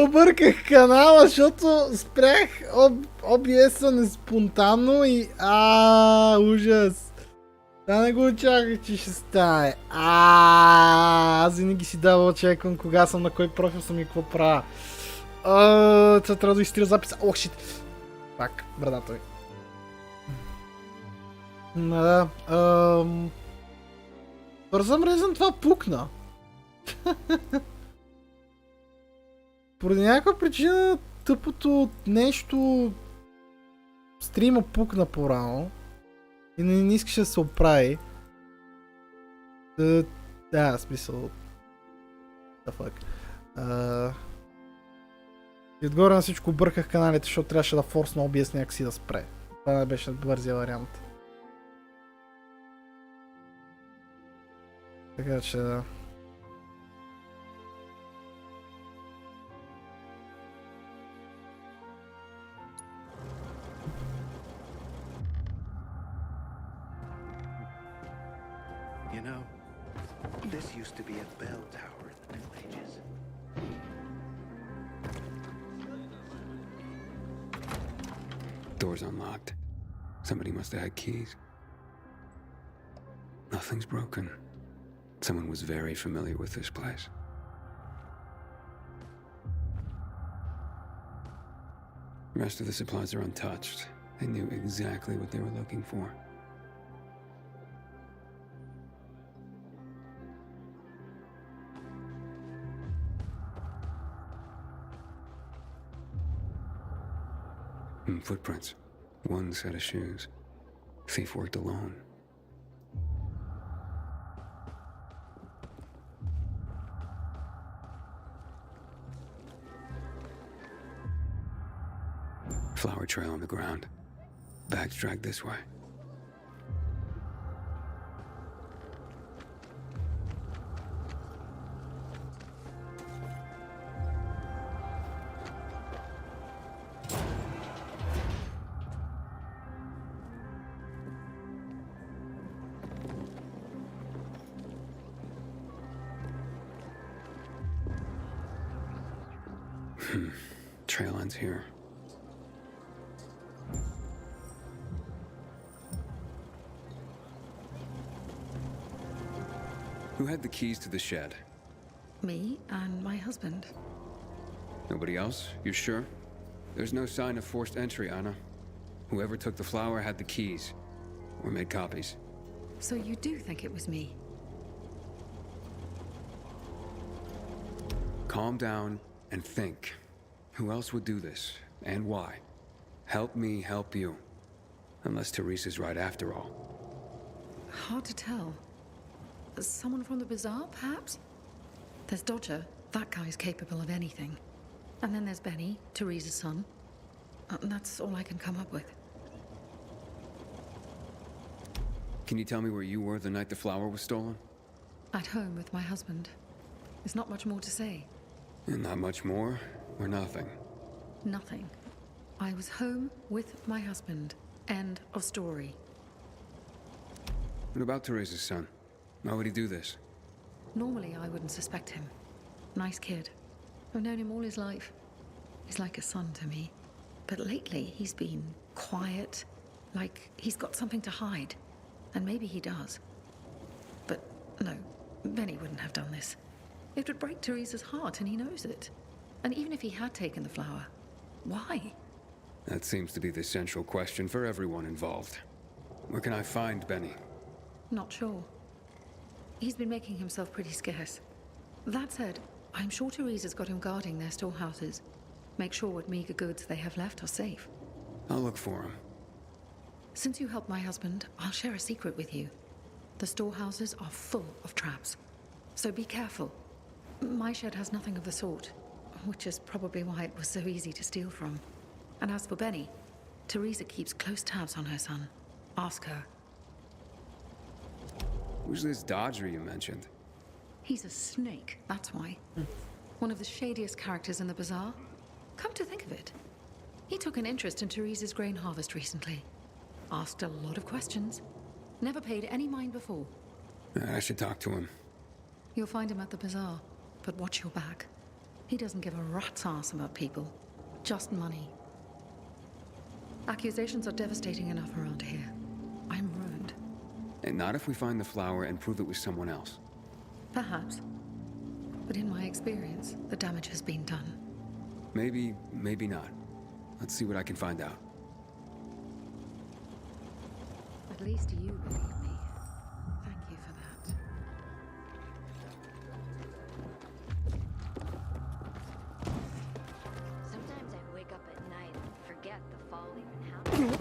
Обърках канала, защото спрях OBS-а неспонтанно и ужас. Да, не го очаквах, че ще стане. Аз винаги си дава чеквам кога съм, на кой профил съм и какво правя. Това трябва да изтрия записа. Ох, шит. Пак, брадата ми. Да, бързам резен, това пукна. Поради някаква причина тъпото нещо стрима пукна по-рано и не искаше да се оправи. Да, смисъл. The fuck. И отгоре на всичко обърках каналите, защото трябваше да форсна OBS някакси да спре. Това не беше бързия вариант. Така че да. You know, this used to be a bell tower in the Middle Ages. Door's unlocked. Somebody must have had keys. Nothing's broken. Someone was very familiar with this place. The rest of the supplies are untouched. They knew exactly what they were looking for. Footprints. One set of shoes. Thief worked alone. Flower trail on the ground. Bags dragged this way. Trail ends here. Who had the keys to the shed? Me and my husband. Nobody else? You sure? There's no sign of forced entry, Anna. Whoever took the flower had the keys. Or made copies. So you do think it was me? Calm down and think. Who else would do this? And why? Help me help you. Unless Teresa's right after all. Hard to tell. Someone from the bazaar, perhaps? There's Dodger. That guy's capable of anything. And then there's Benny, Teresa's son. That's all I can come up with. Can you tell me where you were the night the flower was stolen? At home with my husband. There's not much more to say. And not much more, or nothing? Nothing. I was home with my husband. End of story. What about Teresa's son? Why would he do this? Normally, I wouldn't suspect him. Nice kid. I've known him all his life. He's like a son to me. But lately, he's been quiet, like he's got something to hide. And maybe he does. But no, Benny wouldn't have done this. It would break Teresa's heart, and he knows it. And even if he had taken the flower, why? That seems to be the central question for everyone involved. Where can I find Benny? Not sure. He's been making himself pretty scarce. That said, I'm sure Teresa's got him guarding their storehouses. Make sure what meager goods they have left are safe. I'll look for him. Since you helped my husband, I'll share a secret with you. The storehouses are full of traps. So be careful. My shed has nothing of the sort, which is probably why it was so easy to steal from. And as for Benny, Teresa keeps close tabs on her son. Ask her. Who's this Dodger you mentioned? He's a snake, that's why. One of the shadiest characters in the bazaar. Come to think of it, he took an interest in Teresa's grain harvest recently. Asked a lot of questions. Never paid any mind before. I should talk to him. You'll find him at the bazaar, but watch your back. He doesn't give a rat's ass about people. Just money. Accusations are devastating enough around here. I'm ruined. And not if we find the flower and prove it was someone else. Perhaps. But in my experience, the damage has been done. Maybe, maybe not. Let's see what I can find out. At least you believe me. Thank you for that. Sometimes I wake up at night and forget the fall even happened.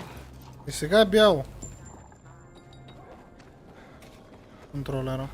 И сега е бяло. Контролера.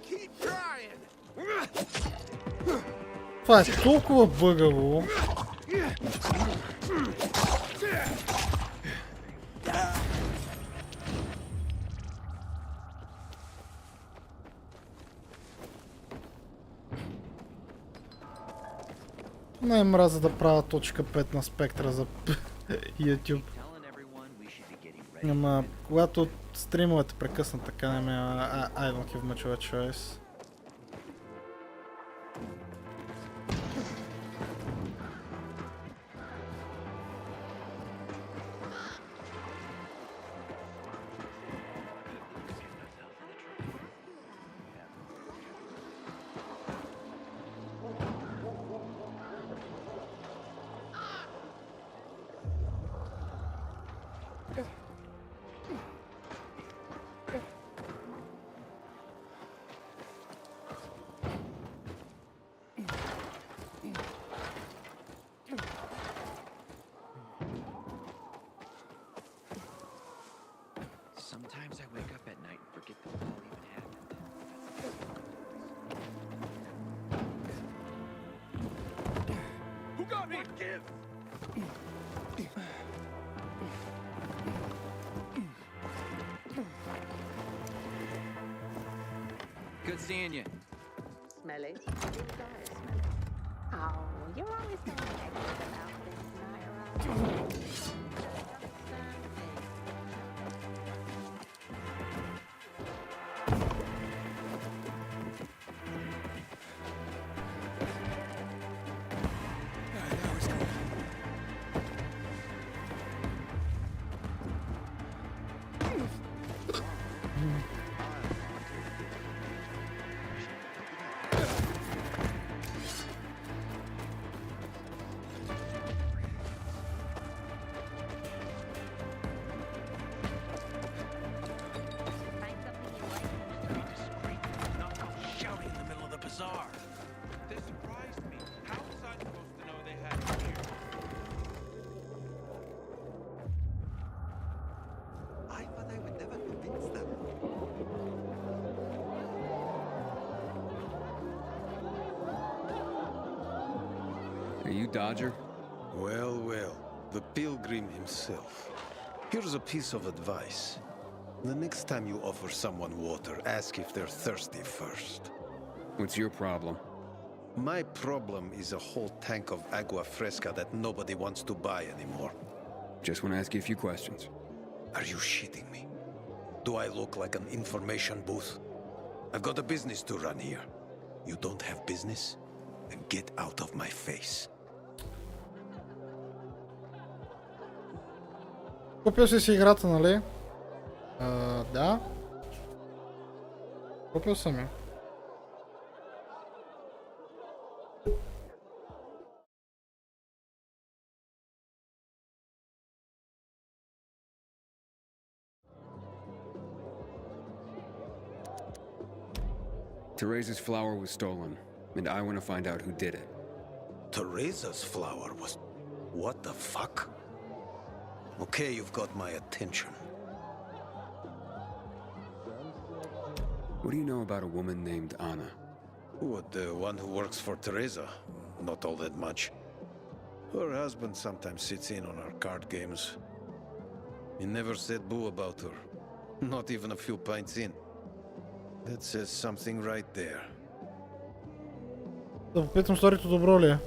Keep trying. Това е толкова бъгаво. Най-мраза да правя точка 5 на спектра за YouTube. Ама когато стримовете прекъснат така, не ме I don't have much of a choice. Sometimes I wake up at night and forget the fall even happened. Who got me? Give! Good seeing you. Smelly. You are smelly. Oh, you're always so negative about this, Myra. Find something you like and Shouting in the middle of the bazaar. They surprised me. How was I supposed to know they had it here? I thought I would never convince them. Are you Dodger? Well, well, the pilgrim himself. Here's a piece of advice. The next time you offer someone water, ask if they're thirsty first. What's your problem? My problem is a whole tank of agua fresca that nobody wants to buy anymore. Just want to ask you a few questions. Are you shitting me? Do I look like an information booth? I've got a business to run here. You don't have business? Then get out of my face. Купил си играта, нали? Да. Купил съм я. Teresa's flower was stolen, and I want to find out who did it. Teresa's flower was... What the fuck? Okay, you've got my attention. What do you know about a woman named Anna? What, the one who works for Teresa? Not all that much. Her husband sometimes sits in on our card games. He never said boo about her. Not even a few pints in. That says something right there. Да попитам сторито добро ли е?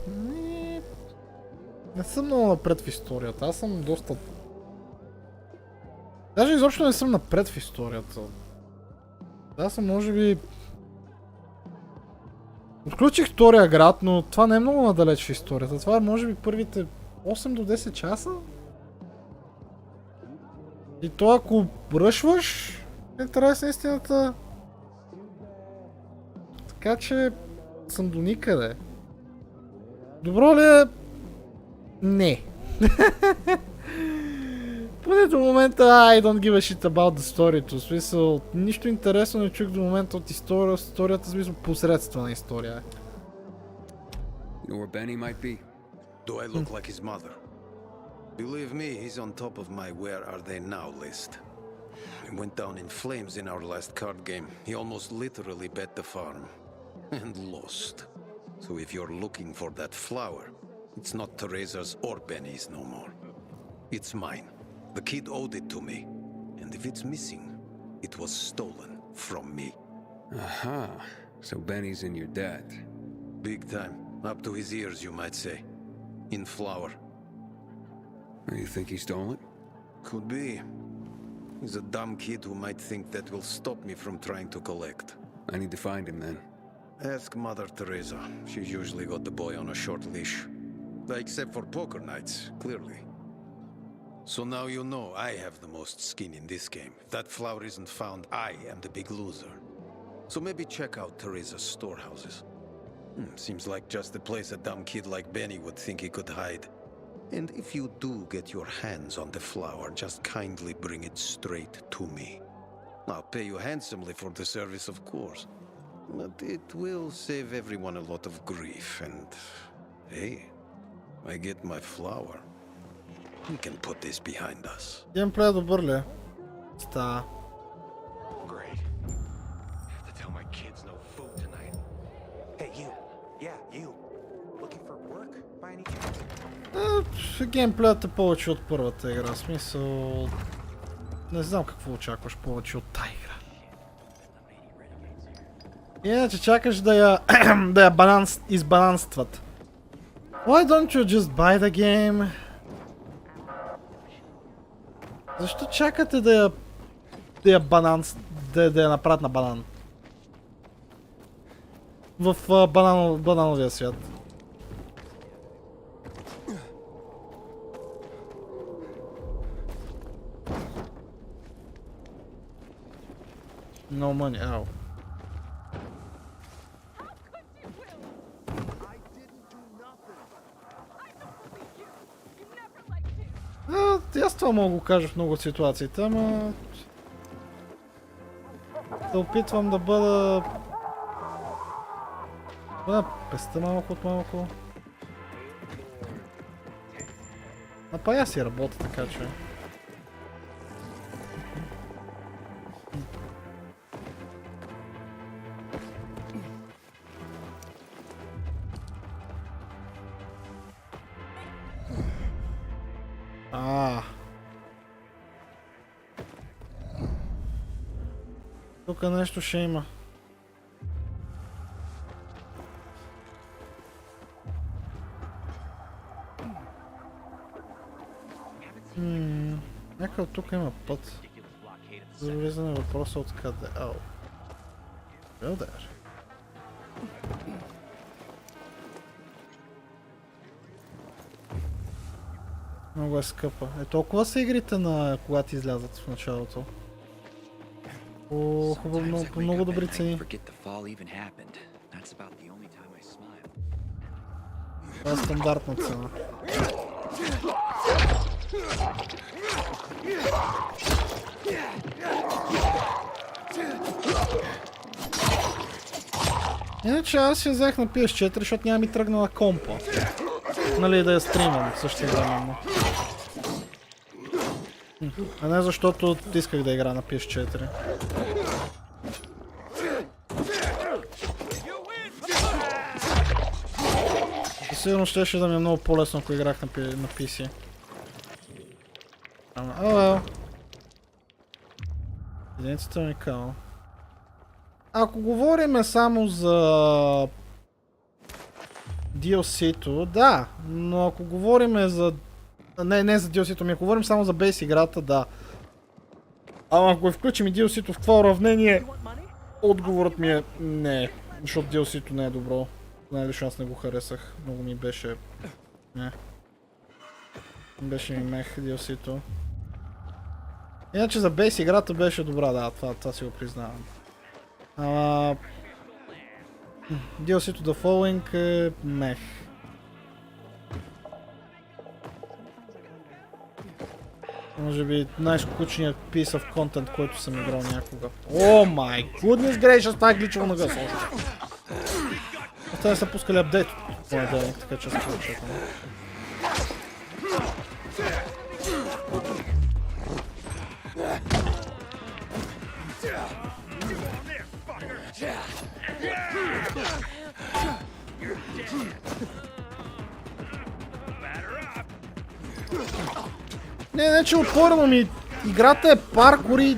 Не съм много напред в историята. Аз съм доста... Даже изобщо не съм напред в историята. Аз съм може би... Отключих втория град, но това не е много надалеч в историята. Това е може би първите 8 до 10 часа. И то ако ръшваш, е трябва истината. Така че съм до никъде. Добро ли е? Не. Поне до момента I don't give a shit about the story. В смисъл, нищо интересно не чух до момента от историята, в смисъл посредствена история. You know where Benny might be? Do I look like his mother? Believe me, he's on top of my where are they now list. He went down in flames in our last card game. He almost literally bet the farm. And lost. So if you're looking for that flower, it's not Teresa's or Benny's no more. It's mine. The kid owed it to me. And if it's missing, it was stolen from me. Aha, so Benny's in your debt. Big time. Up to his ears, you might say. In flour. You think he stole it? Could be. He's a dumb kid who might think that will stop me from trying to collect. I need to find him then. Ask Mother Teresa. She's usually got the boy on a short leash. Except for poker nights, clearly. So now you know I have the most skin in this game. If that flower isn't found, I am the big loser. So maybe check out Teresa's storehouses. Seems like just a place a dumb kid like Benny would think he could hide. And if you do get your hands on the flower, just kindly bring it straight to me. I'll pay you handsomely for the service, of course. But it will save everyone a lot of grief, and... Hey, I get my flower. We can put this behind us. Геймплея добър ли е? Ста. Great. Have to tell my kids no food tonight. Hey, you. Yeah, you. Looking for work by any chance? Геймплеят е повече от първата игра. В смисъл... Не знам какво очакваш повече от тая игра. Иначе чакаш да я избаланстват. Why don't you just buy the game? Защо чакате да я направят на банан? В банановия свят. No money, ow. Аз това мога да го кажа в много от ситуациите, ама... Да опитвам да бъда... Песта малко от малко. Напая си работа, така че... Тук нещо ще има. Някъде тук има път. За влизане въпроса от къде. Ау. Go there. Много е скъпа. Толкова са игрите на когато излязат в началото. Хубаво, по много добри цени. Това е стандартна цена. Иначе аз я взех на PS4, защото няма ми тръгнала компа. Нали, да я стримам същевременно. А не защото исках да игра на PS4. Сигурно ще да ми е много по-лесно, ако играх на PC. Ама, единицата уникална. Ако говорим само за DLC-то, да, но ако говорим за... Не за DLC-то, ако говорим само за бейс играта, да. Ама ако включим и DLC-то в това уравнение, отговорът ми е не, защото DLC-то не е добро. Най-лично аз не го харесах, много ми беше... Не. Беше ми мех DLC-то. Иначе за бейс играта беше добра, да, това си го признавам. DLC-то The Following е мех. Може би най-скучният piece of content, който съм играл някога. О май гуднес грейшъс, това е гличало на гъс още. Те не са пускали апдейт от понеделник, така че аз получакам. Не, че отворено ми играта е паркур и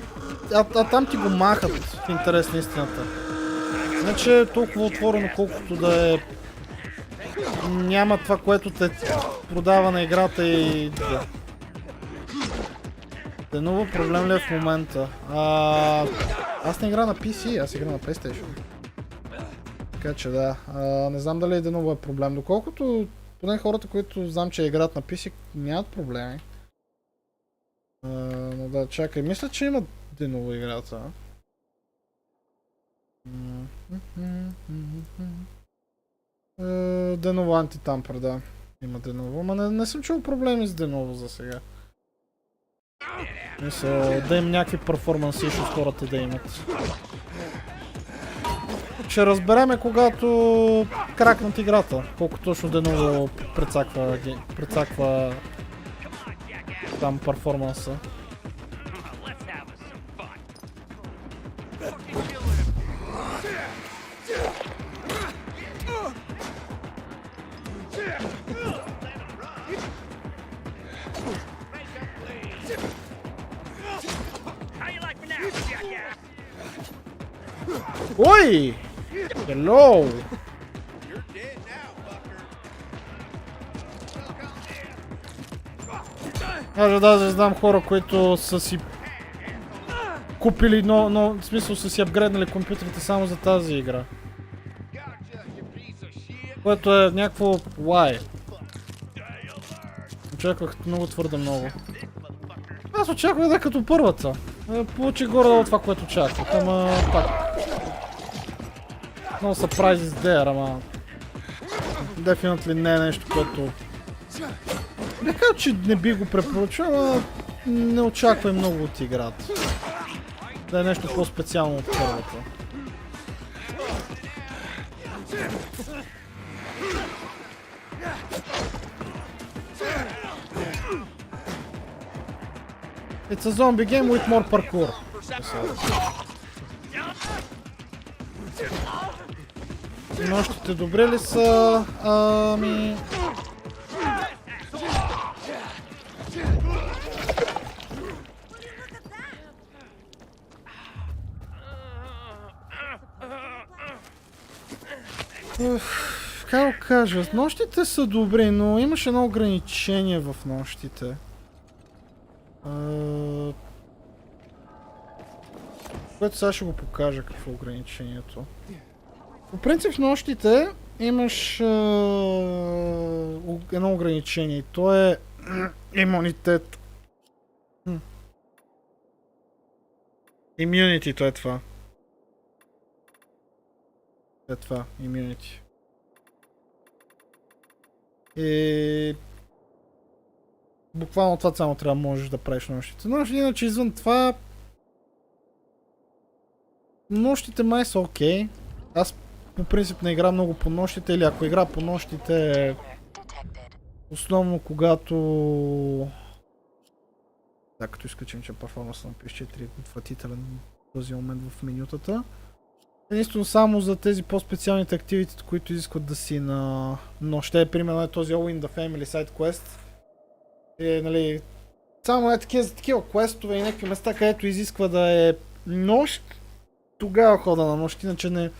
а там ти го махат в интерес на истината. Не че е толкова отворено, колкото да е... Няма това, което те продава на играта и... Да. Деново проблем ли е в момента? Аз не игра на PC, аз игра на PlayStation. Така че да, не знам дали деново е проблем, доколкото поне хората, които знам, че играят на PC, нямат проблеми. Но да, чакай, мисля, че има деново играта. Деново антитампер, да. Има деново, ама не съм чул проблеми с деново за сега. Мисля, да им някакви перформанси issues хората да имат. Ще разбереме, когато кракнат играта, колко точно деново прецаква там перформанса. Ой! Hello! Аз даже знам хора, които са си купили, но в смисъл са си апгрейднали компютрите само за тази игра. Което е някакво why. Очаквах много твърде много. Аз очаквах да е като първата. Получих горе-долу това, което очаквах, ама пак. Много surprises there, ама... Definitely не е нещо, което... Не казвам, че не би го препоръчал, ама не очаквай много от играта. Да е нещо по-специално от първата. It's a zombie game with more parkour. Нощите добре ли са? Ами... Как го кажа, нощите са добри, но имаше едно ограничение в нощите. Което сега ще го покажа какво е ограничението. По принцип в нощите имаш едно ограничение и то е имунитет. Immunity, то е това. Е това, immunity. И... Буквално това само трябва да можеш да правиш нощите. Но иначе извън това... Нощите май са окей. Аз по принцип не игра много по нощите, или ако игра по нощите, основно когато... Да, като изключим, че перформанс на PS4 е отвратителен в този момент в менютата. Единствено само за тези по-специалните активити, които изискват да си на нощ. Примерно е този All in the Family Side Quest. И, нали, само за такива квестове и някакви места, където изисква да е нощ, тогава хода на нощ, иначе не,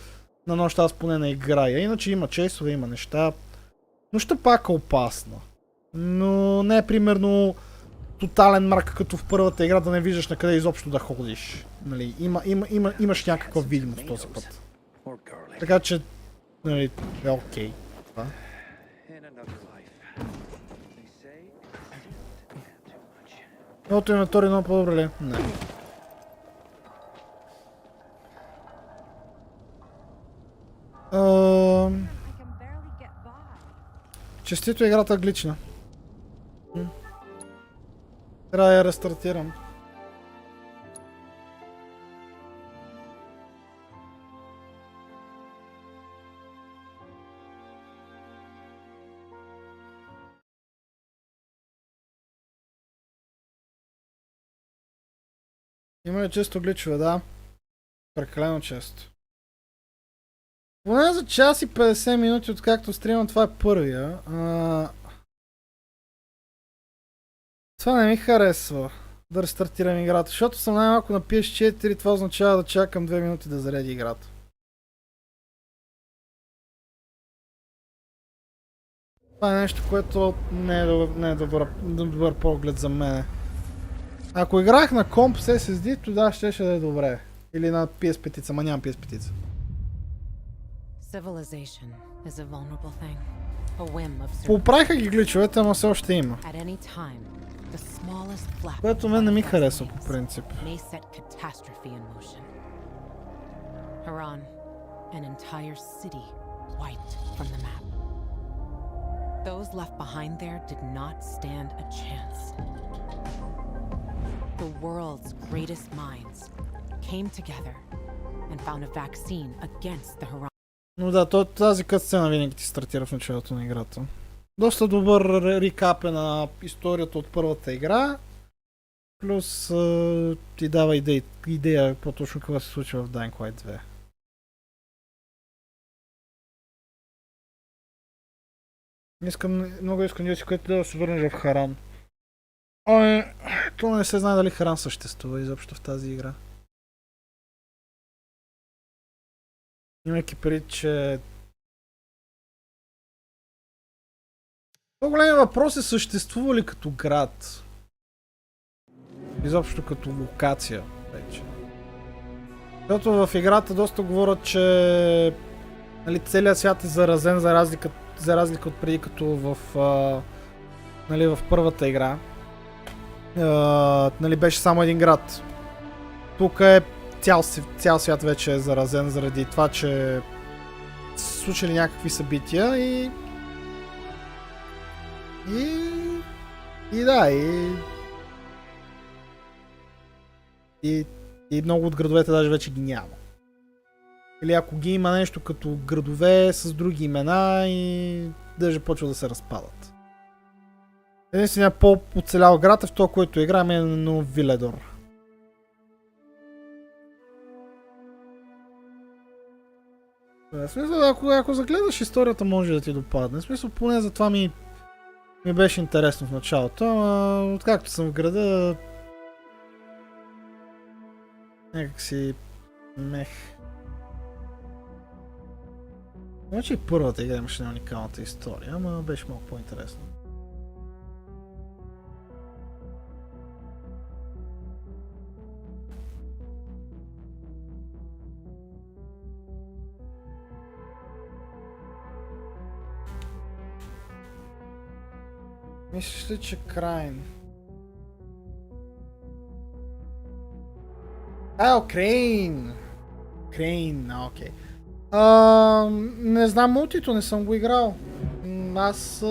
на нощ аз поне не играя. Иначе има чейсове, има неща. Нощта пак е опасна. Но не е примерно тотален мрак, като в първата игра, да не виждаш на къде изобщо да ходиш. Нали, имаш някаква видимост този път. Така че, нали, е окей. Това. Новото инвентори много по-добре ли? Не. Честито играта глична. Трябва да я рестартирам. Има ли често гличове? Да. Прекалено често. Поне за час и 50 минути, откакто стримам, това е първия. Това не ми харесва да рестартирам играта, защото съм най-малко на PS4, това означава да чакам 2 минути да зареди играта. Това е нещо, което не е добър поглед за мене. Ако играх на комп с SSD, тогава щеше да е добре. Или на PS5, ама нямам PS5. Поправиха ги гличовете, ама все още има. Което мен не ми харесва по принцип. Those left behind there did not stand a chance. The world's greatest minds came together and found a vaccine against the Haran. Но да, тази кътсцена винаги ти стартира в началото на играта. Доста добър рекап е на историята от първата игра. Плюс ти дава идея по-точно какво се случва в Dying Light 2. Много искам да си, което да се върнеш в Харан. То не се знае дали Харан съществува изобщо в тази игра. Имайки предвид, че... По-големият въпрос е съществува ли като град? Изобщо като локация вече. Защото в играта доста говорят, че нали, целият свят е заразен за разлика от преди, като в, нали, в първата игра. Нали, беше само един град. Тук е цял свят вече е заразен заради това, че са случили някакви събития и много от градовете даже вече ги няма. Или ако ги има нещо като градове с други имена и даже почва да се разпадат. Единственият по-оцелял град е в това, което играем е на Виледор. В смисъл, ако загледаш историята, може да ти допадне. В смисъл, поне за това ми беше интересно в началото, ама откакто съм в града... Някак си... мех. Значи и първата игра имаше уникалната история, ама беше малко по-интересно. Мислиш ли, че Крайн? Крейн! Крейн, окей. Не знам мултито, не съм го играл. Аз,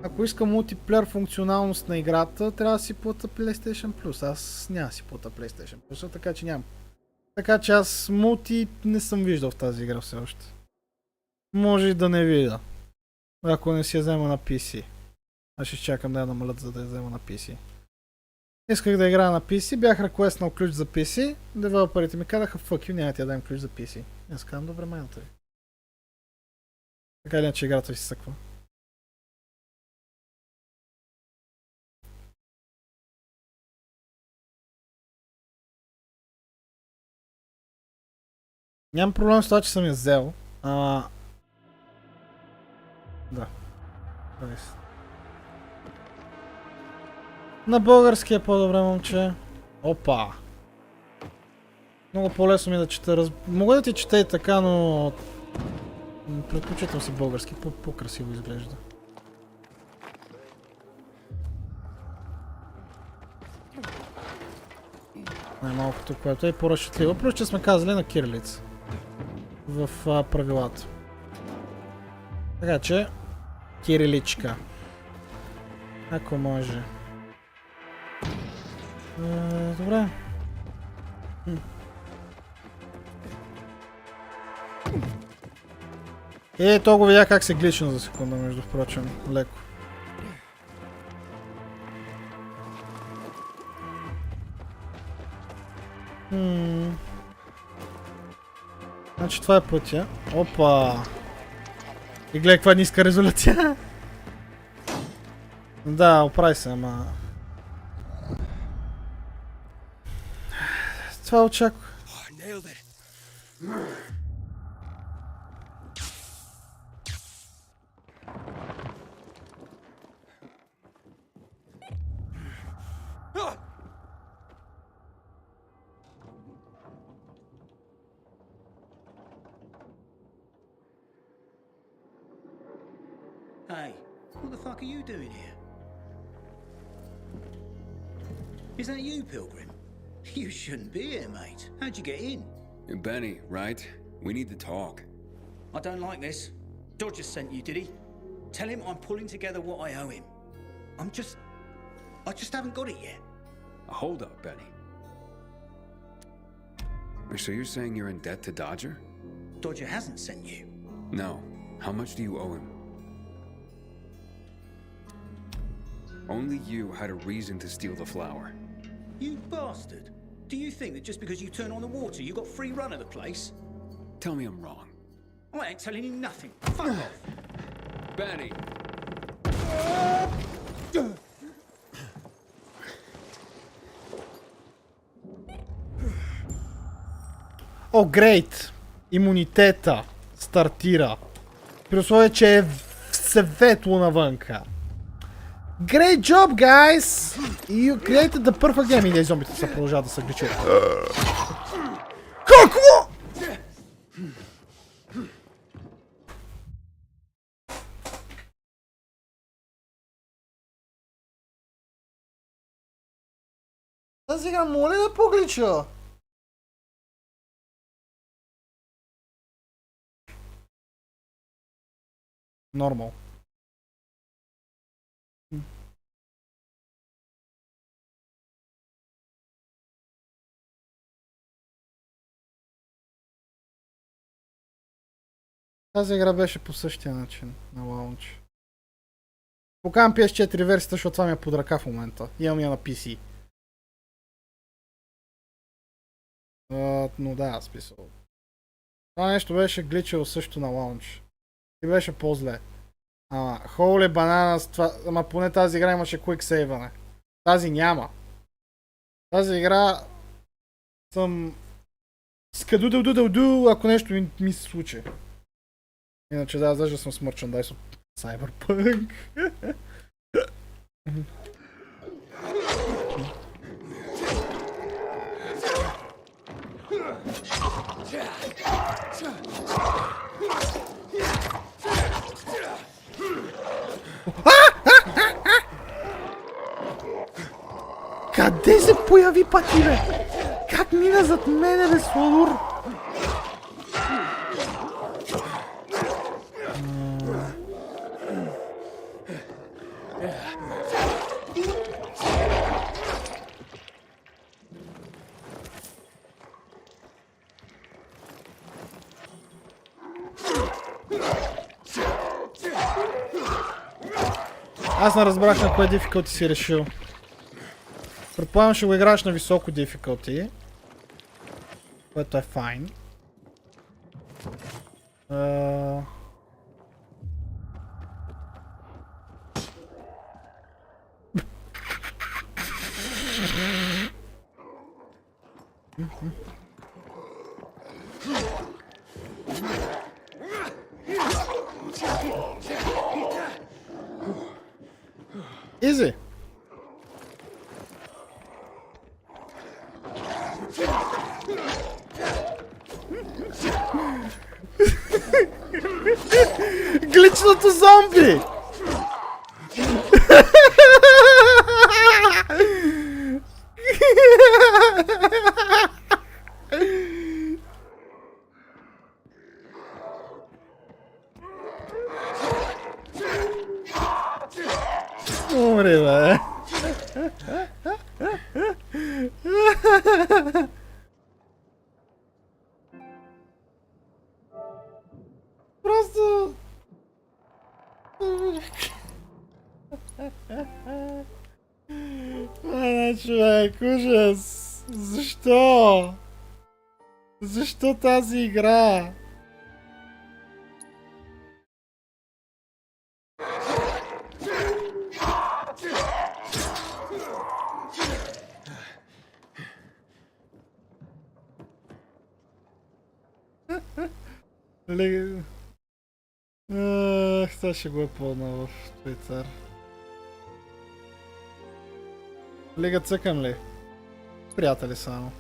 ако искам мултиплеер функционалност на играта, трябва да си плата PlayStation Plus. Аз няма да си плата PlayStation Plus, така че нямам Така че аз мулти не съм виждал в тази игра все още. Може и да не видя. Ако не си я взема на PC. Аз ще чакам да я намалят, за да я взема на PC. Исках да играя на PC, бях реквестнал ключ за PC, девелоперите ми казаха fuck you, няма ти да дадем ключ за PC. Аз казвам, добре, майната ви. Така или иначе играта ви се съква. Нямам проблем с това, че съм я взел. Да. На български е по-добре, момче. Опа! Много по-лесно ми да чета. Мога да ти чета и така, но... Предпочитам си български. По-красиво изглежда. Най-малкото, което е по-разчетливо. Плюс, че сме казали на кирилица. В правилата. Така че... Кириличка. Ако може. Добре. То го видя как се глична за секунда, между впрочем. Леко. Значи това е пътя. Опа! И гледай каква ниска резолюция. Да, оправи се, ама... Това очаква. Hey, what the fuck are you doing here? Is that you, Pilgrim? You shouldn't be here, mate. How'd you get in? Benny, right? We need to talk. I don't like this. Dodger sent you, did he? Tell him I'm pulling together what I owe him. I just haven't got it yet. Hold up, Benny. So you're saying you're in debt to Dodger? Dodger hasn't sent you. No. How much do you owe him? Only you had a reason to steal the flower. You bastard. Do you think that just because you turn on the water, you got free run of the place? Tell me I'm wrong. I ain't telling you nothing. Fuck off. Benny! О, грейт! Имунитета стартира. При условие, че е светло навънка. Great job, guys! You created the perfect game. И зомбите са продължават да се гличат. Какво? Тази игра моля да поглича. Нормал. Тази игра беше по същия начин на лаунч. Покавам PS4 версията, защото това ми е под ръка в момента. Имам я на PC. Но да, смисъл. Това нещо беше гличало също на лаунч. И беше по-зле. Holy bananas, ама поне тази игра имаше quick save-ане. Тази няма. Тази игра съм скадудел-дудел-ду, ако нещо ми се случи. Иначе да, даже съм с мерчендайз от Cyberpunk. Къде се появи пъти, бе? Как мина зад мене, бе, Слодор? Аз не разбрах на кое difficulty си решил. Предполагам, ще го играеш на високо difficulty. Което е файн. Изи! Гличното зомби! Умри, бе! Просто... Не, човек, ужас! Защо? Защо тази игра? Това ще го е пълна в Twitter. Лига цъкам ли? Приятели само.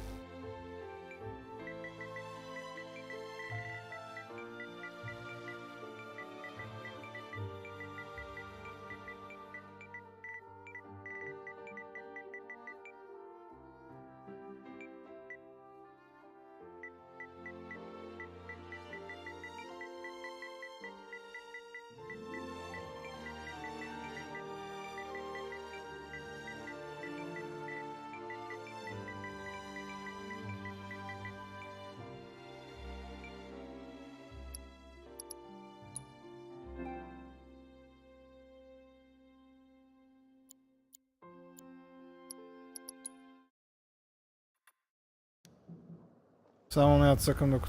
Само не я цъкам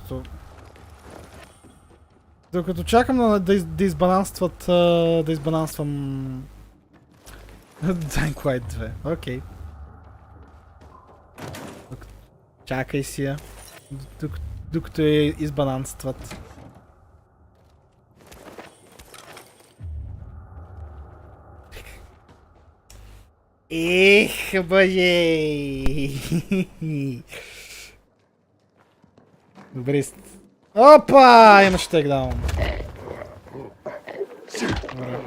докато чакам да избалансват, да избалансвам Dying Light 2. Окей. Чакай си я, докато я избалансват. Ех, боже! Добре. Опа! Имаш тейкдаун. Добре.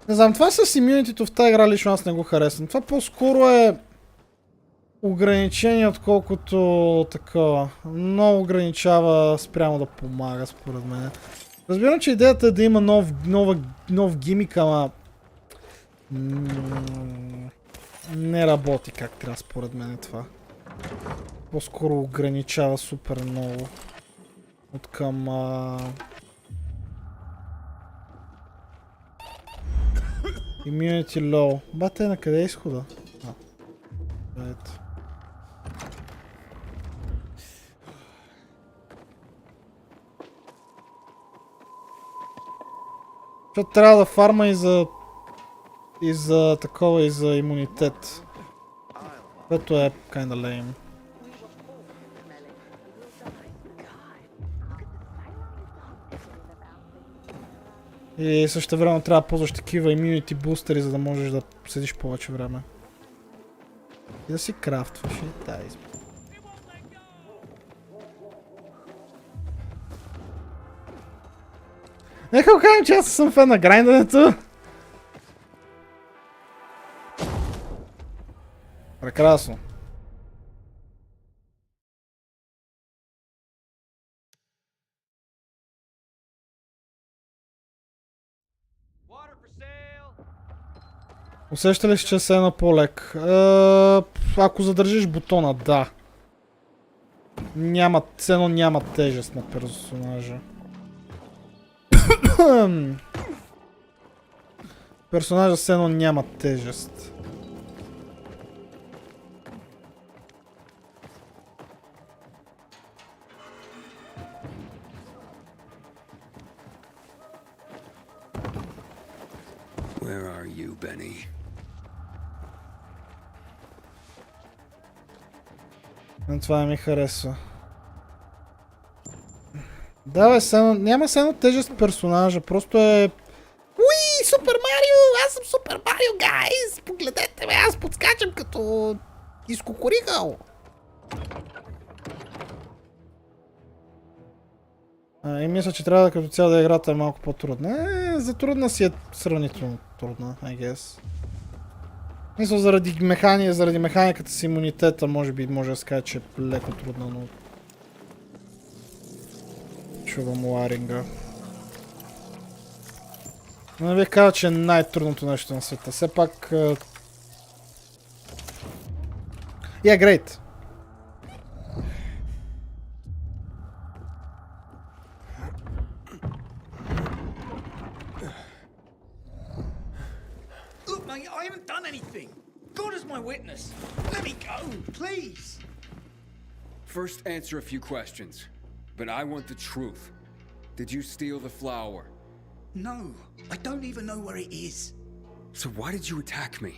Не знам, това с имунитито в тази игра лично аз не го харесвам. Това по-скоро е ограничение, отколкото такова. Много ограничава спрямо да помага, според мен. Разбирам, че идеята е да има нов гимик, ама не работи как трябва, според мен това. По-скоро ограничава супер много от към Immunity low. Бате, на къде е изхода? Ето. Защото трябва да фарма и за такова, и за имунитет. Което е kinda lame. И също време трябва да ползваш такива имунити бустери, за да можеш да седиш повече време. И да си крафтваш и тази. Нека го кажем, че аз съм фен на грайндането. Прекрасно. Усеща ли си, че се е на по-лек? Ако задържиш бутона, да. Няма, цено няма тежест на персонажа. Персонажа цено няма тежест. Where are you, Benny? Това ми харесва. Да, бе, няма сено тежест персонажа, просто е... Уи, Супер Марио! Аз съм Супер Марио, гайз! Погледнете ме, аз подскачам като... изкукурикал! И мисля, че трябва да като цяло да играта е малко по-трудна. Затрудна си е сравнително трудна, I guess. Мисля, заради механиката с имунитета, може би може да се каже, че е леко трудна, но... Чувам ларинга. Но не бих казал, че е най-трудното нещо на света. Все пак... great! Look, mate, I haven't done anything. God is my witness. Let me go, please. First, answer a few questions. But I want the truth. Did you steal the flower? No, I don't even know where it is. So why did you attack me?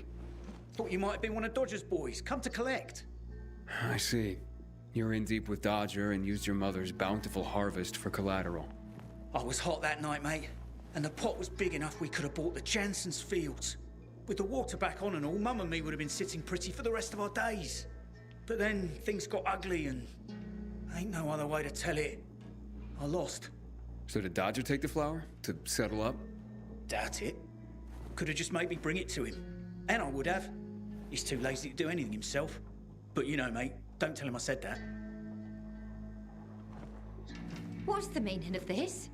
Thought you might have been one of Dodger's boys, come to collect. I see. You're in deep with Dodger and used your mother's bountiful harvest for collateral. I was hot that night, mate, and the pot was big enough we could have bought the Jansen's fields. With the water back on and all, Mum and me would have been sitting pretty for the rest of our days. But then things got ugly and ain't no other way to tell it. I lost. So did Dodger take the flower to settle up? Doubt it. Could have just made me bring it to him. And I would have. He's too lazy to do anything himself. But you know, mate, don't tell him I said that. What's the meaning of this?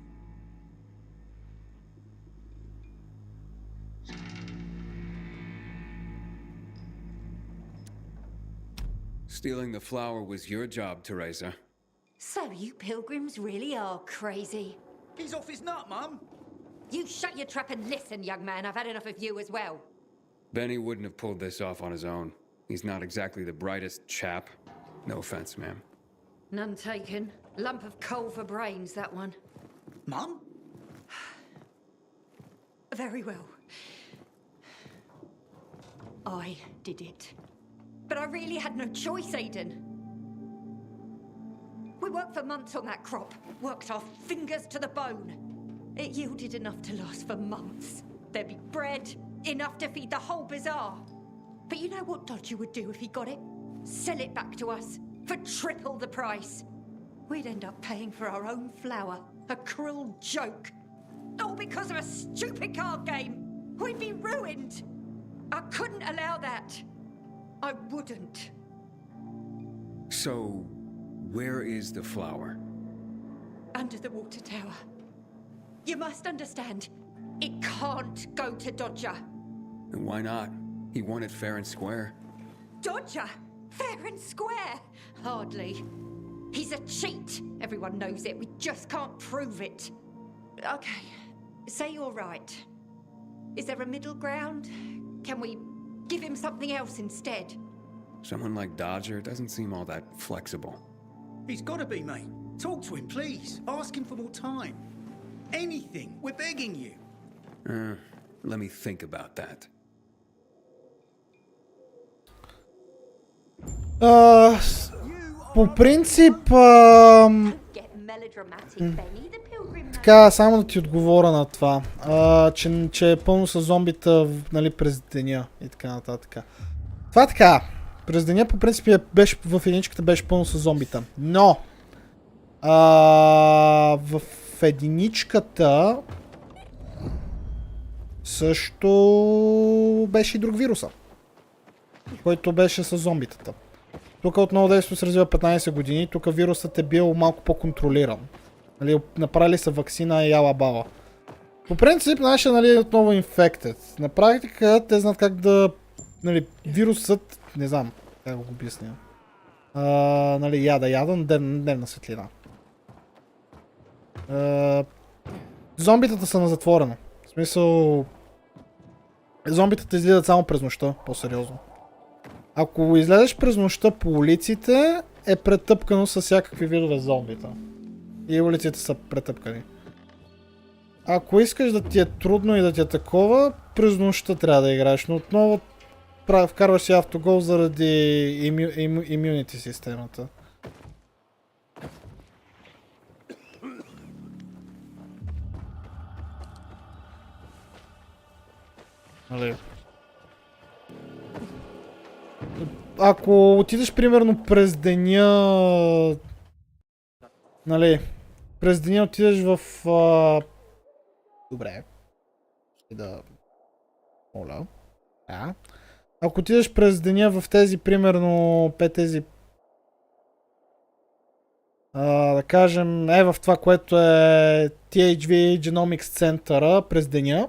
Stealing the flower was your job, Teresa. So you pilgrims really are crazy. He's off his nut, Mum. You shut your trap and listen, young man. I've had enough of you as well. Benny wouldn't have pulled this off on his own. He's not exactly the brightest chap. No offense, ma'am. None taken. Lump of coal for brains, that one. Mum? Very well. I did it. But I really had no choice, Aiden. We worked for months on that crop. Worked our fingers to the bone. It yielded enough to last for months. There'd be bread, enough to feed the whole bazaar. But you know what Dodger would do if he got it? Sell it back to us for triple the price. We'd end up paying for our own flour. A cruel joke. All because of a stupid card game. We'd be ruined. I couldn't allow that. I wouldn't. So, where is the flower? Under the water tower. You must understand, it can't go to Dodger. And why not? He won it fair and square. Dodger? Fair and square? Hardly. He's a cheat. Everyone knows it. We just can't prove it. Okay, say you're right. Is there a middle ground? Can we give him something else instead? Someone like Dodger doesn't seem all that flexible. He's got to be, mate. Talk to him, please. Ask him for more time. Anything. We're begging you. Let me think about that. По принцип... Get melodramatic, Benny. The pilgrim. Така, само да ти отговоря на това. Че е пълно с зомбита, нали, през деня и така нататък. Това така. През деня по принцип беше, в единичката беше пълно с зомбита. Но... в единичката... също беше и друг вируса. Който беше с зомбитата. Тук отново действието се развива 15 години. Тук вирусът е бил малко по-контролиран. Нали, направили са ваксина и яла бала. По принцип, нашия, нали, е отново infected. На практика те знаят как да... Нали, вирусът... Не знам как го обясня. Нали, яда на дневна светлина. Зомбитата са на затворено. В смисъл... Зомбитата излизат само през нощта, по-сериозно. Ако излезеш през нощта по улиците, е претъпкано с всякакви видове зомбита. И улиците са претъпкани. Ако искаш да ти е трудно и да ти е такова, през нощта трябва да играеш, но отново вкарваш си автогол заради имюнити системата. Нали? Ако отидеш примерно през деня... Нали? През деня отидеш в... Добре. И да... Моля. Да. Ако отидеш през деня в тези, примерно, тези... да кажем, в това, което е THV Genomics центъра през деня.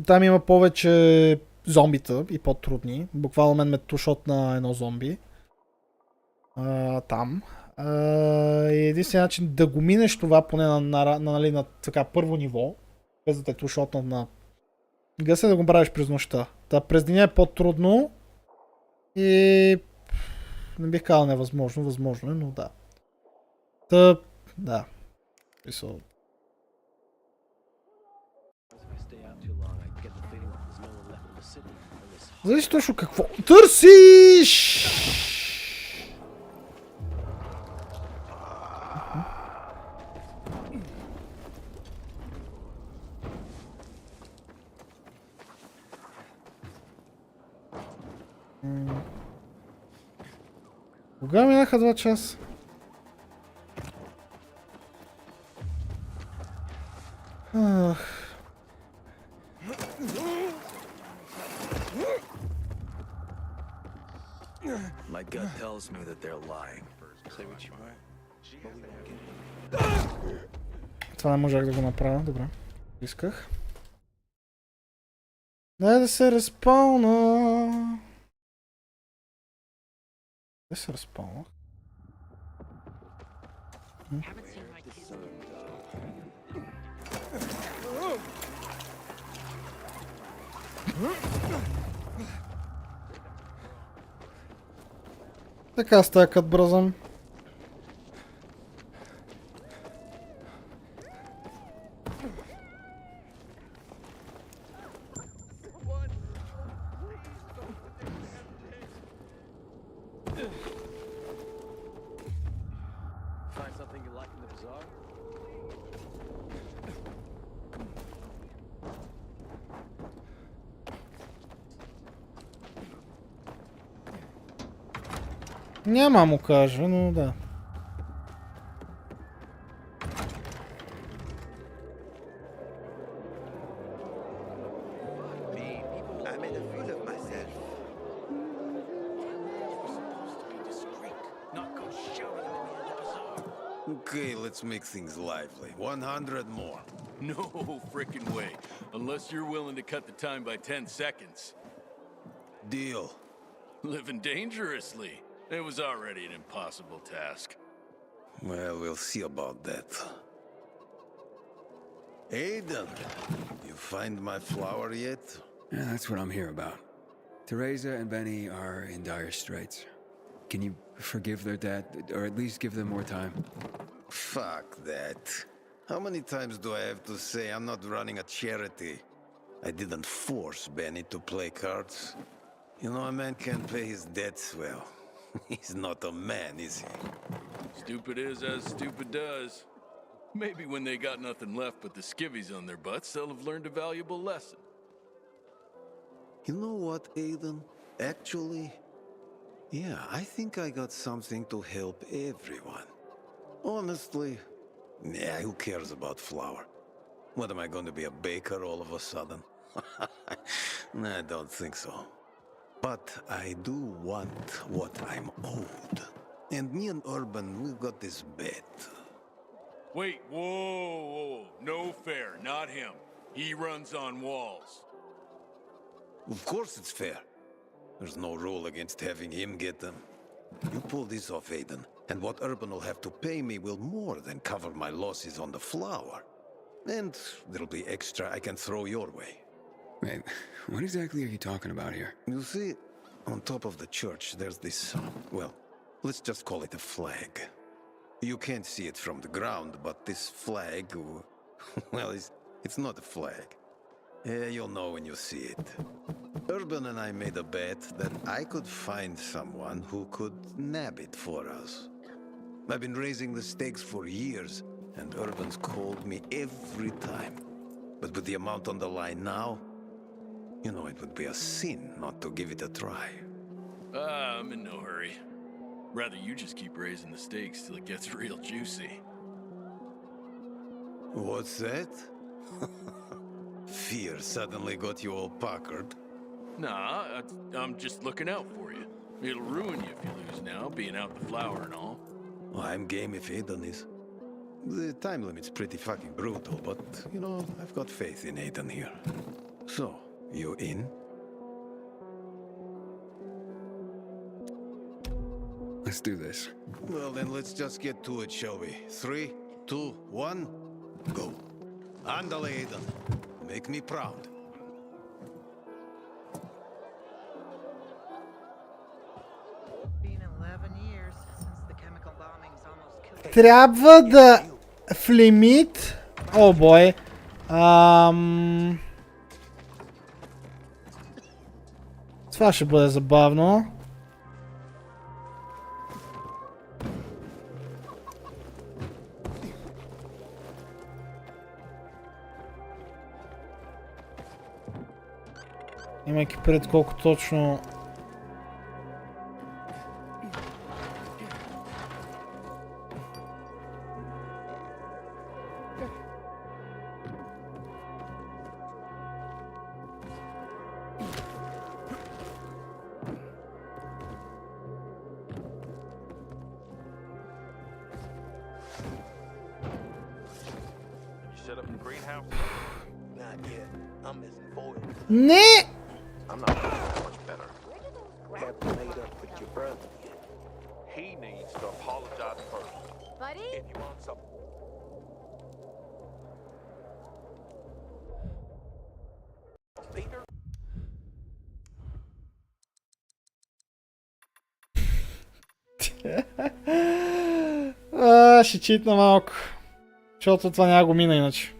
Там има повече зомбита и по-трудни. Буквално мен ме тушот на едно зомби. Там. И единственият начин да го минеш това, поне на така първо ниво, без да те тушотнат на гъса, да го правиш през нощта. Та през деня е по-трудно и не бих казал невъзможно, възможно е, но да. Та, да. Зависи точно какво търсиш! Кога минаха 2 часа? My gut tells me that they're lying. Say what you want. Това не можах да го направя, добре. Исках. Дай да се респауна. Да се респауна. Така стая кът бързам. Няма му кажа, но да. Okay, let's make things lively. 100 more. No frickin' way. Unless you're willing to cut the time by 10 seconds. Deal. Living dangerously. It was already an impossible task. Well, we'll see about that. Aiden, you find my flower yet? Yeah, that's what I'm here about. Teresa and Benny are in dire straits. Can you forgive their dad, or at least give them more time? Fuck that. How many times do I have to say I'm not running a charity? I didn't force Benny to play cards. You know, a man can't pay his debts well. He's not a man, is he? Stupid is as stupid does. Maybe when they got nothing left but the skivvies on their butts, they'll have learned a valuable lesson. You know what, Aiden? Actually, yeah, I think I got something to help everyone. Honestly, yeah, who cares about flour? What, am I going to be a baker all of a sudden? I don't think so. But I do want what I'm owed. And me and Urban, we got this bet. Wait, whoa. No fair, not him. He runs on walls. Of course it's fair. There's no rule against having him get them. You pull this off, Aiden, and what Urban will have to pay me will more than cover my losses on the flower. And there'll be extra I can throw your way. Wait, what exactly are you talking about here? You see, on top of the church, there's this, well, let's just call it a flag. You can't see it from the ground, but this flag, well, it's not a flag. You'll know when you see it. Urban and I made a bet that I could find someone who could nab it for us. I've been raising the stakes for years, and Urban's called me every time. But with the amount on the line now, you know it would be a sin not to give it a try. I'm in no hurry. Rather you just keep raising the stakes till it gets real juicy. What's that? Fear suddenly got you all puckered. Nah, I'm just looking out for you. It'll ruin you if you lose now, being out the flower and all. Well, I'm game if Aiden is. The time limit's pretty fucking brutal, but, you know, I've got faith in Aiden here. So, you in? Let's do this. Well, then let's just get to it, shall we? 3, 2, 1, go. Andale, Aiden. Make me proud. Been 11 years since the chemical bombings almost killed. Трябва да флимит. О, бой. Това ще бъде забавно. Имайки пред колко точно... Set up the greenhouse? Not yet. I'm missing foil. Не! I'm not feeling much better. Haven't made up with your brother yet. He needs to apologize first. Buddy? If you want some. Peter? Ще читна малко. Защото това няма го мина иначе.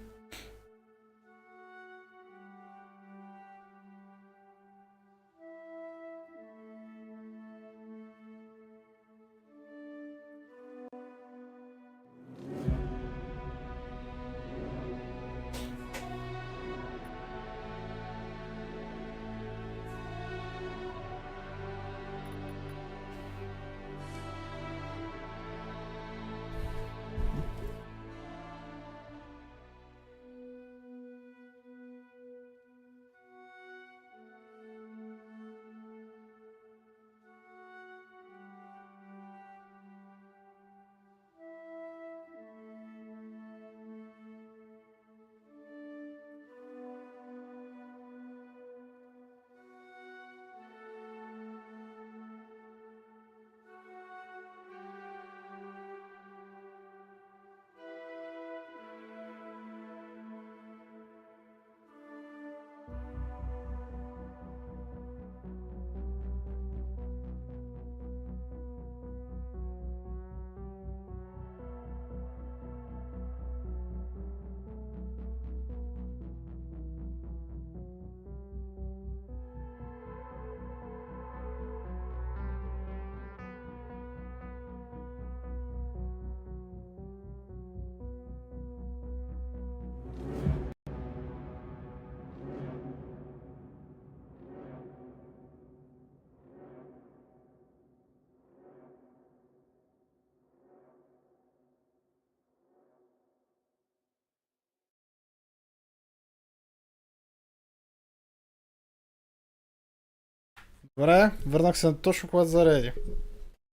Добре, върнах се точно когато зареди.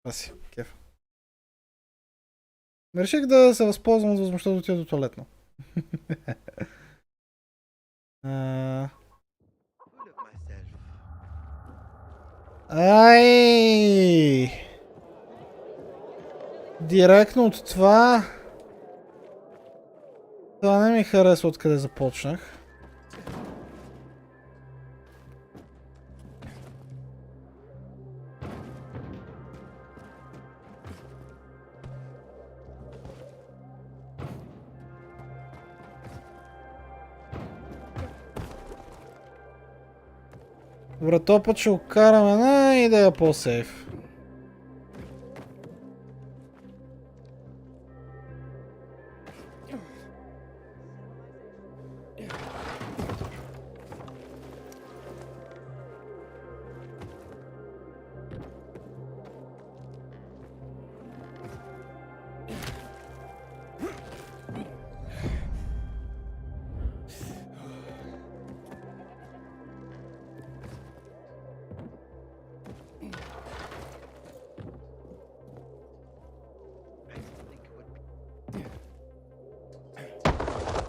Аси, кеф. Реших да се възползвам от възможността да отида до туалетно. Ай! Директно от това... Това не ми харесва откъде започнах. Добре, този път ще окараме една идея по-сейф.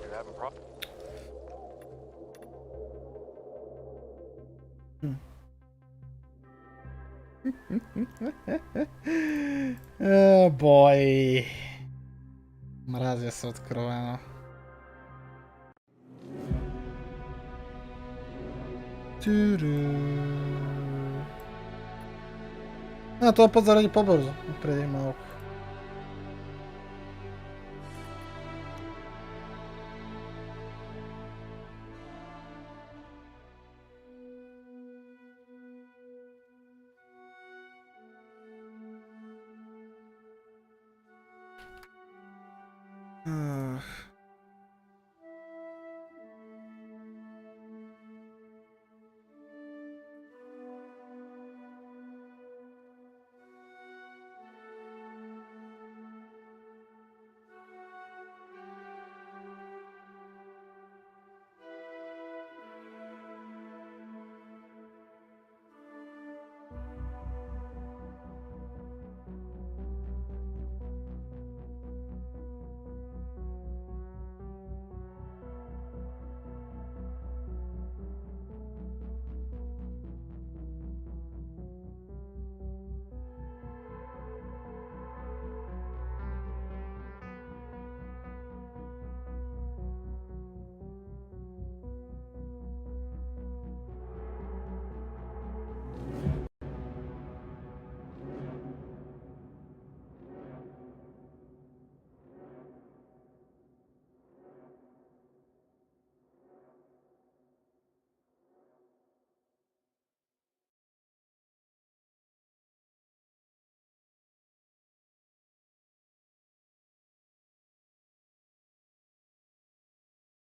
You're having problems? Бой. Мразя се откровено. Това път заради по-бързо, преди малко.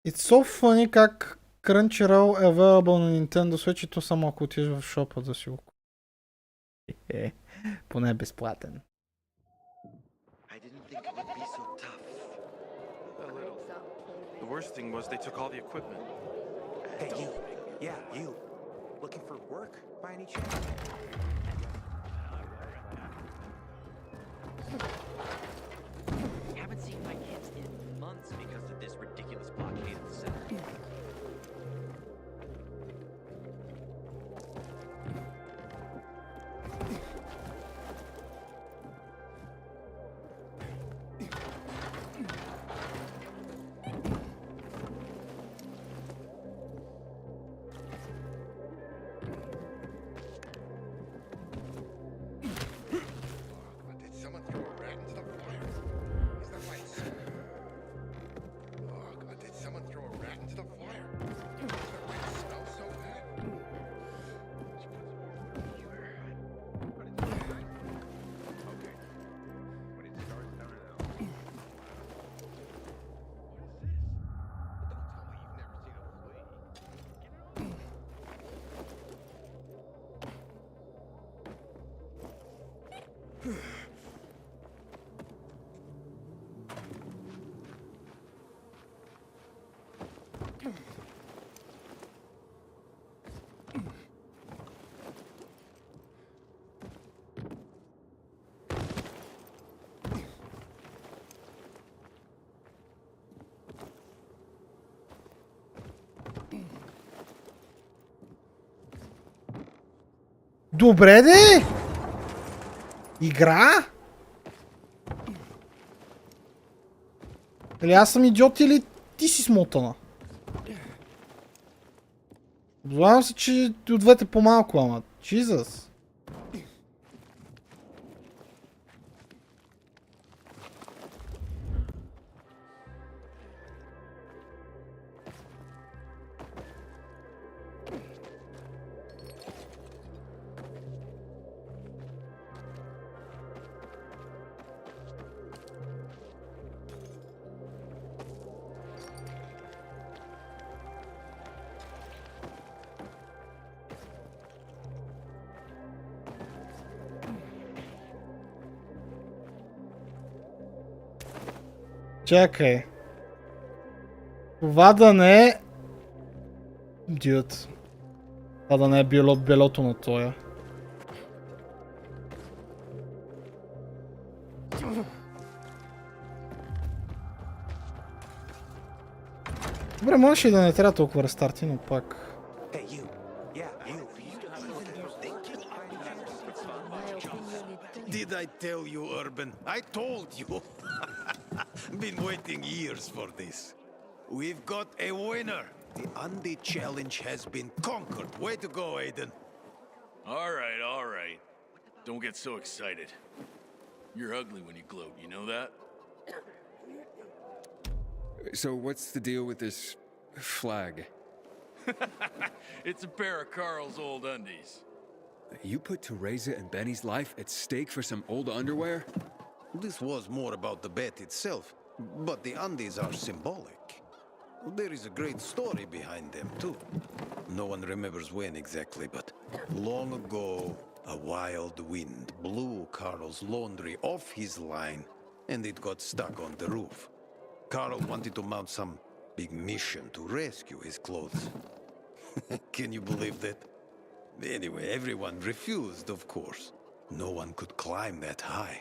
It's so funny как Crunchyroll е available на Nintendo Switch и то само ако отидеш в шопа да си го купиш. Поне безплатен. I didn't think it would be so tough. A little. The worst thing was they took all the equipment. Hey, you. Yeah, you. Looking for work by any chance? Haven't seen my kids in months because of this ridiculous blockade of the center. Добре де! Игра? Или аз съм идиот или ти си смотана? Обзавам се, че от двете по-малко, ама. Jesus. Чакай. Това да не е... Дюд. Това да не е белото на тоя. Добре, можеш и да не трябва толкова рестарти, но пак... Did I tell you, Urban? I told you. Been waiting years for this. We've got a winner. The Andy challenge has been conquered. Way to go, Aiden. All right. Don't get so excited. You're ugly when you gloat, you know that? So what's the deal with this flag? It's a pair of Carl's old undies. You put Teresa and Benny's life at stake for some old underwear? This was more about the bet itself, but the undies are symbolic. There is a great story behind them, too. No one remembers when exactly, but long ago, a wild wind blew Carl's laundry off his line, and it got stuck on the roof. Carl wanted to mount some big mission to rescue his clothes. Can you believe that? Anyway, everyone refused, of course. No one could climb that high.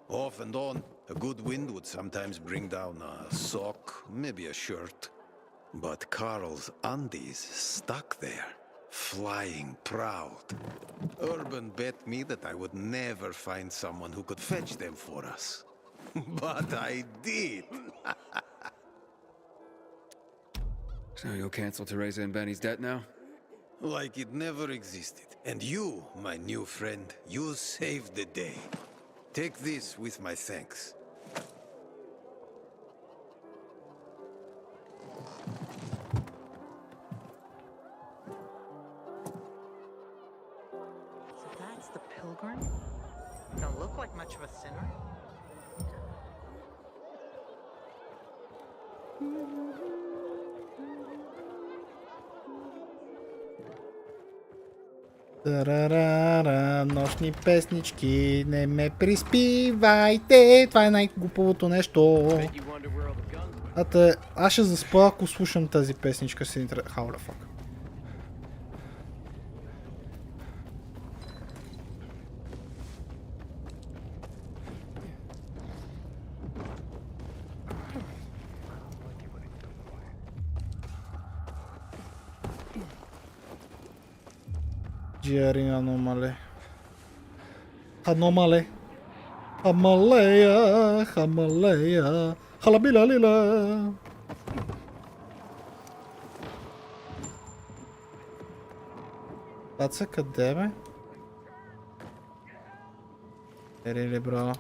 Off and on, a good wind would sometimes bring down a sock, maybe a shirt. But Carl's undies stuck there, flying proud. Urban bet me that I would never find someone who could fetch them for us. But I did. So you'll cancel Teresa and Benny's debt now? Like it never existed. And you, my new friend, you saved the day. Take this with my thanks. So that's the pilgrim? Don't look like much of a sinner. Тарарара, нощни песнички, не ме приспивайте. Това е най-глуповото нещо. Аз ще заспа, ако слушам тази песничка. How the fuck? Джиари аномале. Аномале. Хамалея. Хамалея. Халабилалила. Таца къде бе? Ери бро?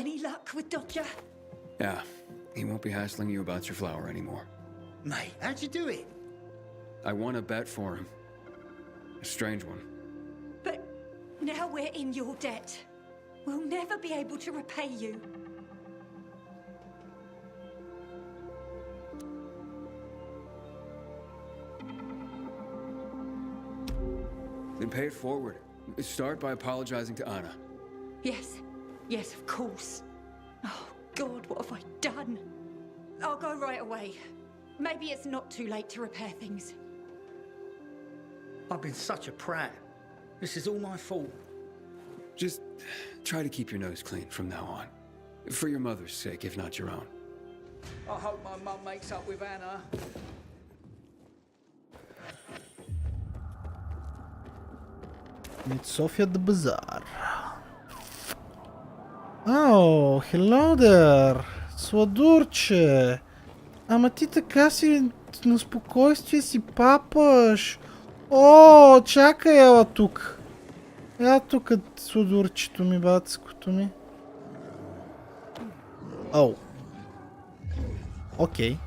Any luck with Dodger? Yeah, he won't be hassling you about your flower anymore. Mate, how'd you do it? I won a bet for him. A strange one. But now we're in your debt. We'll never be able to repay you. Then pay it forward. Start by apologizing to Anna. Yes, yes, of course. Oh, God, what have I done? I'll go right away. Maybe it's not too late to repair things. I've been such a prat. This is all my fault. Just try to keep your nose clean from now on. For your mother's sake, if not your own. I hope my mum makes up with Anna. Meet Sofia at the bazaar. Oh, hello there. Сладурче. Ама ти така си на спокойствие си папаш. О, чакай, ела тук. Ела тук сладурчето ми, бацкото ми. О. Окей.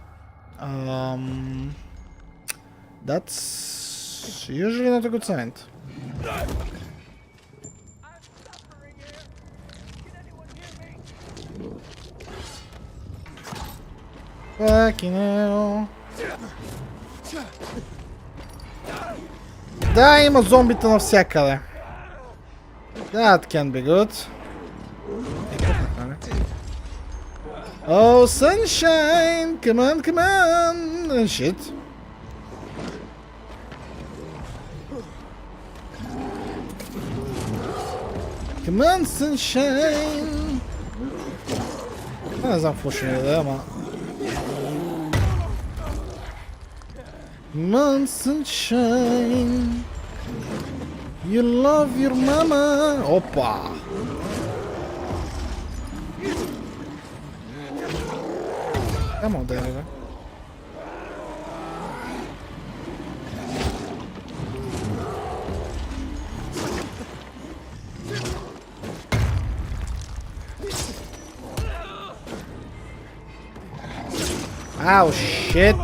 That's usually not a good sign. Fucking hell. Да, има зомбита навсякъде. That can be good. Oh, sunshine! Come on, come on! Shit. Come on, sunshine! Не знам какво ще ми даде, ама... Come on, sunshine! You love your mama! Опа! Come on, there, bе. Ow, shit!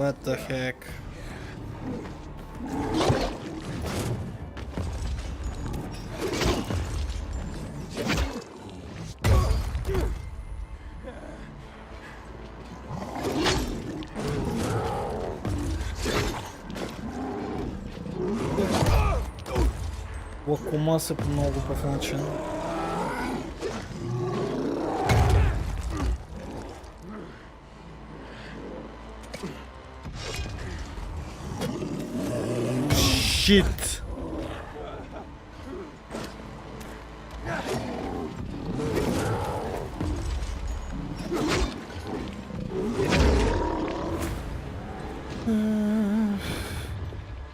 What the heck? Лакома се по много глупав начин. Shit.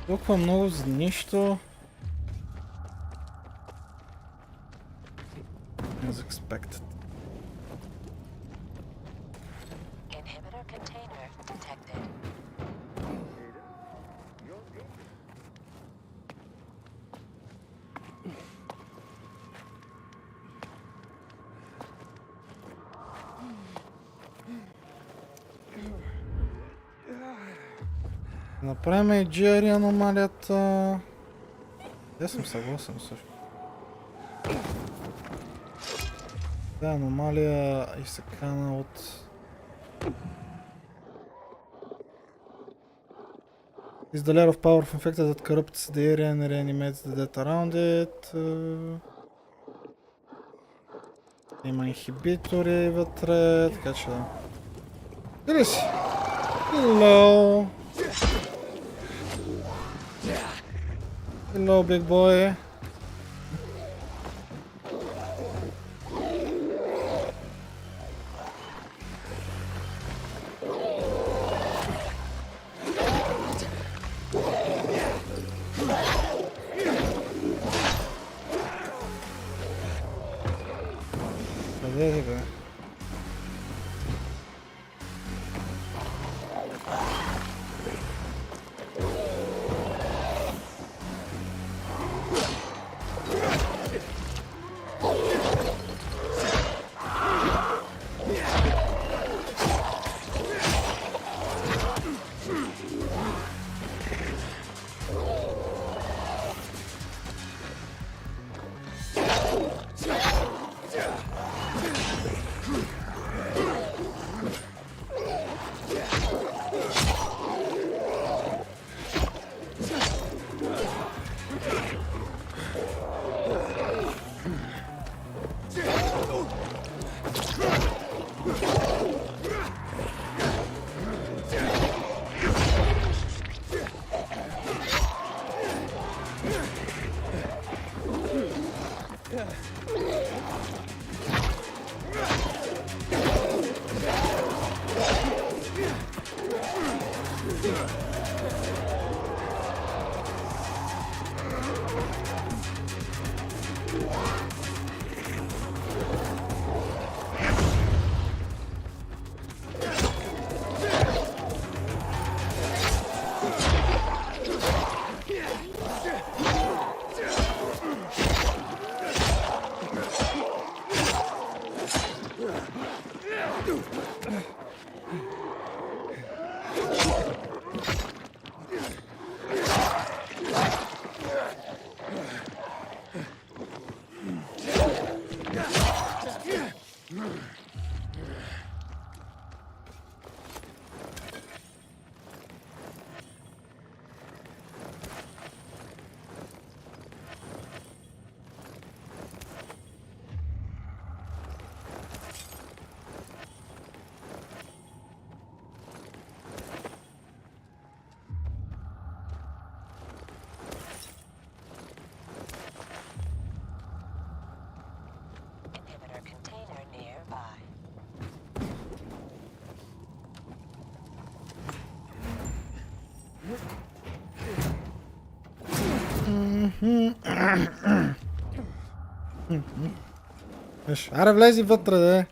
Толкова много за нищо. As expected. Inhibitor container detected. Направим и Джери аномалията. Я съм съгласен също. Да, аномалия изсекана от... Is the layer of power of infected that corrupts the area and reanimates the dead around it. Има инхибитори вътре, така че да. Къде си? Hello! Hello, big boy. Къде е, бе? Inhibitor container nearby. Виж, аре влези вътре, де.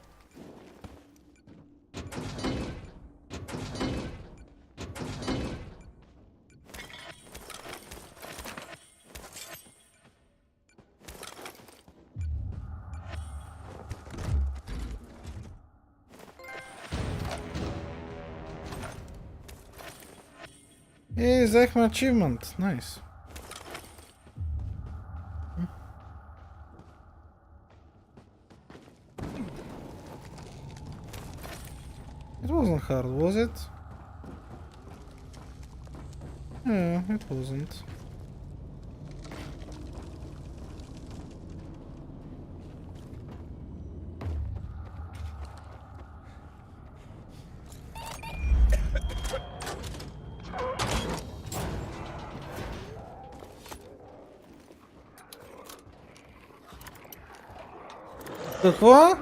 И взехме achievement. Найс. It wasn't hard, was it? Yeah, it wasn't. Какво?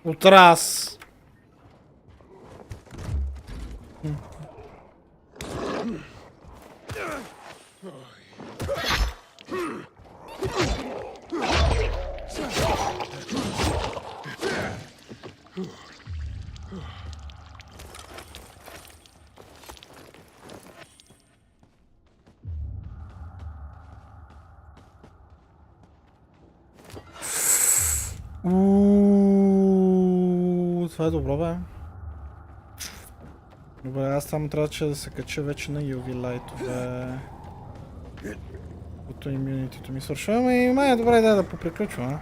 Отрас. Това е добро, бе. Добре, аз само трябваше да се кача вече на UV лайтове. Като имунитето ми свършва, и май е добра идея да поприключвам, а?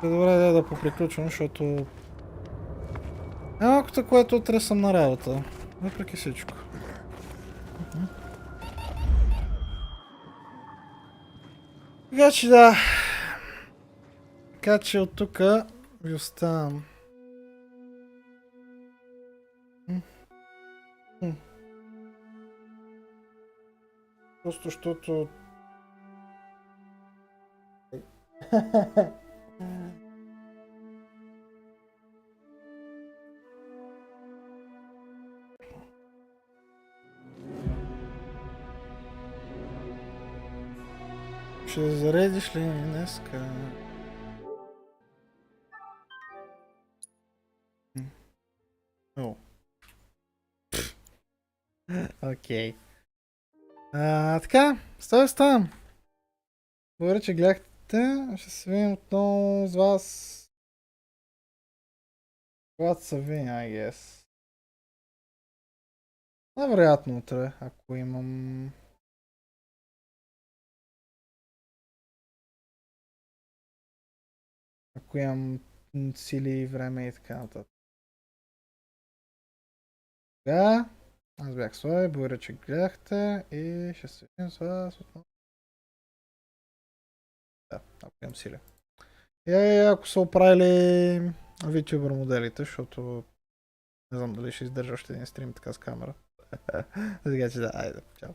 Е добра идея да поприключвам, защото... Малкото, което утре съм на работа. Въпреки всичко. Така че да. Така че от тук ви оставам. Просто защото... Ще заредиш ли днеска? О. Окей. Така, оставам. Благодаря, че гледахте. Ще се видим отново с вас. Когато се видим, I guess. Най-вероятно утре, ако имам... Ако имам сили, време и така нататък. Така. Аз бях Слави, благодаря, че гледахте и ще се видим с вас отново. Да, ако имам сили. И ако са оправили VTuber моделите, защото не знам дали ще издържа още един стрим така с камера. Така че да, айде, чао.